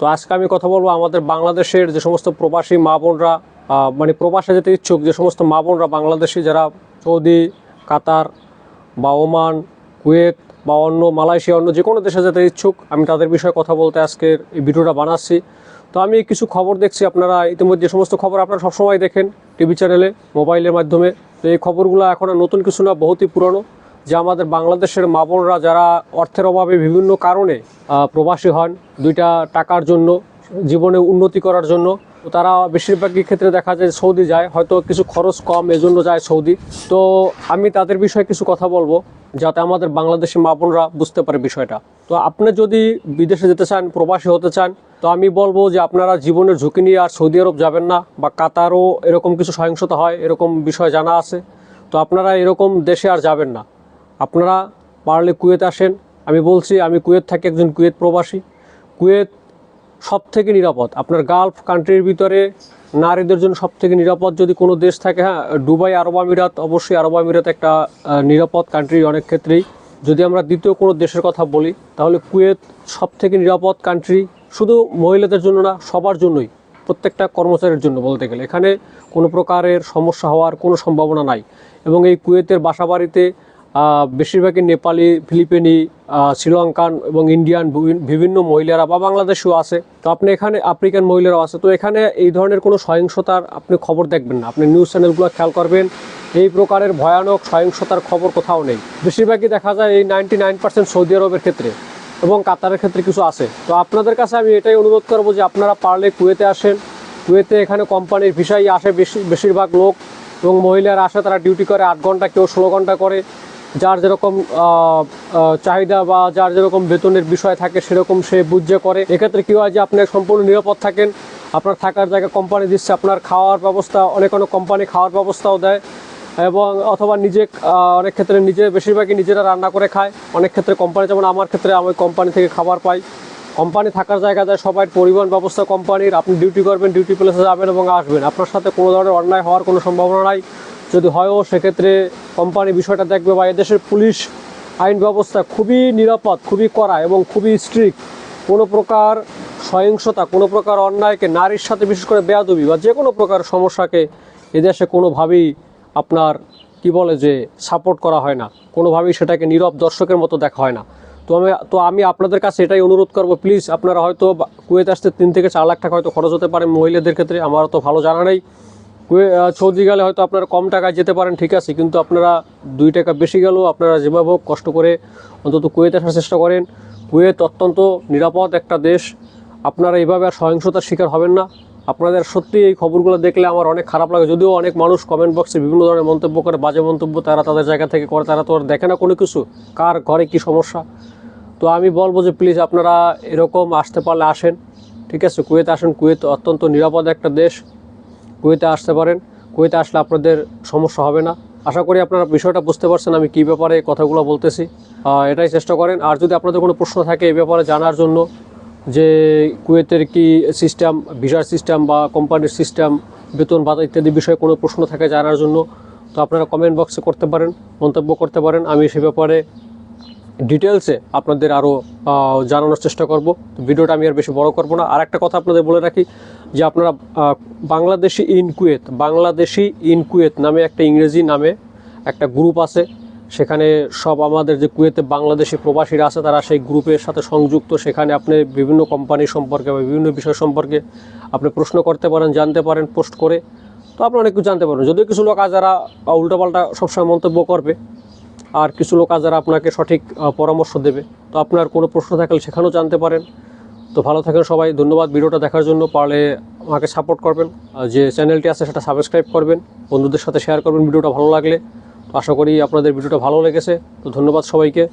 তো আজকে আমি কথা বলবো আমাদের বাংলাদেশের যে সমস্ত প্রবাসী মা বোনরা মানে প্রবাসে যেতে ইচ্ছুক যে সমস্ত মা বোনরা বাংলাদেশি যারা সৌদি, কাতার বা ওমান, কুয়েত বা অন্য মালয়েশিয়া অন্য যে কোনো দেশে যেতে ইচ্ছুক, আমি তাদের বিষয়ে কথা বলতে আজকের এই ভিডিওটা বানাচ্ছি। তো আমি কিছু খবর দেখছি, আপনারা ইতিমধ্যে যে সমস্ত খবর আপনারা সবসময় দেখেন টিভি চ্যানেলে, মোবাইলের মাধ্যমে। তো এই খবরগুলো এখন নতুন কিছু না, বহুতই পুরনো, যে আমাদের বাংলাদেশের মা বোনরা যারা অর্থের অভাবে বিভিন্ন কারণে প্রবাসী হন, দুইটা টাকার জন্য, জীবনে উন্নতি করার জন্য, তো তারা বেশিরভাগই ক্ষেত্রে দেখা যায় সৌদি যায়, হয়তো কিছু খরচ কম এজন্য যায় সৌদি। তো আমি তাদের বিষয়ে কিছু কথা বলবো যাতে আমাদের বাংলাদেশি মা বোনরা বুঝতে পারে বিষয়টা। তো আপনি যদি বিদেশে যেতে চান, প্রবাসী হতে চান, তো আমি বলবো যে আপনারা জীবনের ঝুঁকি নিয়ে আর সৌদি আরব যাবেন না, বা কাতারও এরকম কিছু সহিংসতা হয় এরকম বিষয় জানা আছে। তো আপনারা এরকম দেশে আর যাবেন না, আপনারা পারলে কুয়েত আসেন। আমি বলছি, আমি কুয়েত থাকি, একজন কুয়েত প্রবাসী। কুয়েত সব থেকে নিরাপদ, আপনার গালফ কান্ট্রির ভিতরে নারীদের জন্য সব থেকে নিরাপদ যদি কোনো দেশ থাকে, হ্যাঁ, দুবাই, আরব আমিরাত, অবশ্যই আরব আমিরাত একটা নিরাপদ কান্ট্রি অনেক ক্ষেত্রেই। যদি আমরা দ্বিতীয় কোনো দেশের কথা বলি তাহলে কুয়েত সব থেকে নিরাপদ কান্ট্রি, শুধু মহিলাদের জন্য না, সবার জন্যই, প্রত্যেকটা কর্মচারীর জন্য বলতে গেলে। এখানে কোনো প্রকারের সমস্যা হওয়ার কোনো সম্ভাবনা নাই। এবং এই কুয়েতের বাসাবাড়িতে বেশিরভাগই নেপালি, ফিলিপিনি, শ্রীলঙ্কান এবং ইন্ডিয়ান বিভিন্ন মহিলারা বা বাংলাদেশও আছে। তো আপনি এখানে আফ্রিকান মহিলারাও আছে। তো এখানে এই ধরনের কোনো সহিংসতার আপনি খবর দেখবেন না। আপনি নিউজ চ্যানেলগুলো খেয়াল করবেন, এই প্রকারের ভয়ানক সহিংসতার খবর কোথাও নেই। বেশিরভাগই দেখা যায় এই 99% সৌদি আরবের ক্ষেত্রে এবং কাতারের ক্ষেত্রে কিছু আছে। তো আপনাদের কাছে আমি এটাই অনুরোধ করবো যে আপনারা পারলে কুয়েতে আসেন। কুয়েতে এখানে কোম্পানির ভিসাই আসে বেশিরভাগ লোক, এবং মহিলারা আসে, তারা ডিউটি করে 8 ঘন্টা, কেউ 16 ঘন্টা করে। যার যেরকম চাহিদা বা যার যেরকম বেতনের বিষয় থাকে সেরকম সে বুঝে করে। এক্ষেত্রে কী হয় যে আপনি সম্পূর্ণ নিরাপদ থাকেন, আপনার থাকার জায়গা কোম্পানি দিচ্ছে, আপনার খাওয়ার ব্যবস্থা, অনেক কোম্পানি খাওয়ার ব্যবস্থাও দেয়, এবং অথবা নিজে অনেক ক্ষেত্রে বেশিরভাগই নিজেরা রান্না করে খায়। অনেক ক্ষেত্রে কোম্পানি, যেমন আমার ক্ষেত্রে আমি কোম্পানি থেকে খাবার পাই। কোম্পানি থাকার জায়গা দেয়, সবাই পরিবহন ব্যবস্থা কোম্পানির। আপনি ডিউটি করবেন, ডিউটি প্লেসে যাবেন এবং আসবেন, আপনার সাথে কোনো ধরনের অন্যায় হওয়ার কোনো সম্ভাবনা নাই। যদি হয়ও সেক্ষেত্রে কোম্পানি বিষয়টা দেখবে। বা এদেশের পুলিশ আইন ব্যবস্থা খুবই নিরাপদ, খুবই কড়া এবং খুবই স্ট্রিক্ট। কোনো প্রকার সহিংসতা, কোনো প্রকার অন্যায়কে, নারীর সাথে বিশেষ করে বেয়াদবি বা যে কোনো প্রকার সমস্যাকে এদেশে কোনোভাবেই আপনার কি বলে যে সাপোর্ট করা হয় না, কোনোভাবেই সেটাকে নীরব দর্শকের মতো দেখা হয় না। তো আমি আপনাদের কাছে এটাই অনুরোধ করবো, প্লিজ আপনারা হয়তো কুয়েত আসতে 3 থেকে 4 লাখ টাকা হয়তো খরচ হতে পারে মহিলাদের ক্ষেত্রে, আমার তো ভালো জানা নেই। সৌদি গেলে হয়তো আপনারা কম টাকায় যেতে পারেন, ঠিক আছে, কিন্তু আপনারা 2 টাকা বেশি গেলেও আপনারা যেভাবে হোক কষ্ট করে অন্তত কুয়েতে আসার চেষ্টা করেন। কুয়েত অত্যন্ত নিরাপদ একটা দেশ, আপনারা এইভাবে আর সহিংসতার শিকার হবেন না। আপনাদের সত্যি এই খবরগুলো দেখলে আমার অনেক খারাপ লাগে, যদিও অনেক মানুষ কমেন্ট বক্সে বিভিন্ন ধরনের মন্তব্য করে, বাজে মন্তব্য তারা তাদের জায়গা থেকে করে, তারা তো আর দেখে না কোনো কিছু, কার ঘরে কী সমস্যা। তো আমি বলবো যে প্লিজ আপনারা এরকম আসতে পারলে আসেন, ঠিক আছে, কুয়েতে আসেন। কুয়েত অত্যন্ত নিরাপদ একটা দেশ, কুয়েতে আসতে পারেন। কুয়েতে আসলে আপনাদের সমস্যা হবে না। আশা করি আপনারা বিষয়টা বুঝতে পারছেন আমি কী ব্যাপারে কথাগুলো বলতেছি, এটাই চেষ্টা করেন। আর যদি আপনাদের কোনো প্রশ্ন থাকে এই ব্যাপারে জানার জন্য, যে কুয়েতের কি সিস্টেম, ভিসার সিস্টেম বা কোম্পানির সিস্টেম, বেতন ভাতা ইত্যাদি বিষয়ে কোনো প্রশ্ন থাকে জানার জন্য, তো আপনারা কমেন্ট বক্সে করতে পারেন, মন্তব্য করতে পারেন। আমি সে ব্যাপারে ডিটেলসে আপনাদের আরও জানানোর চেষ্টা করব। তো ভিডিওটা আমি আর বেশি বড় করব না। আর একটা কথা আপনাদের বলে রাখি, যে আপনারা বাংলাদেশি ইন কুয়েত নামে একটা ইংরেজি নামে একটা গ্রুপ আছে, সেখানে সব আমাদের যে কুয়েতে বাংলাদেশি প্রবাসীরা আছে তারা সেই গ্রুপের সাথে সংযুক্ত। সেখানে আপনি বিভিন্ন কোম্পানি সম্পর্কে বা বিভিন্ন বিষয় সম্পর্কে আপনি প্রশ্ন করতে পারেন, জানতে পারেন পোস্ট করে। তো আপনি অনেক কিছু জানতে পারেন। যদিও কিছু লোক আছে যারা উল্টোপাল্টা সবসময় মন্তব্য করবে, আর কিছু লোক আছে যারা আপনাকে সঠিক পরামর্শ দেবে। তো আপনার কোনো প্রশ্ন থাকলে সেখানেও জানতে পারেন। তো ভালো থাকেন সবাই, ধন্যবাদ ভিডিওটা দেখার জন্য। পারলে আমাকে সাপোর্ট করবেন, যে চ্যানেলটি আছে সেটা সাবস্ক্রাইব করবেন, বন্ধুদের সাথে শেয়ার করবেন ভিডিওটা ভালো লাগলে। তো আশা করি আপনাদের ভিডিওটা ভালো লেগেছে। তো ধন্যবাদ সবাইকে।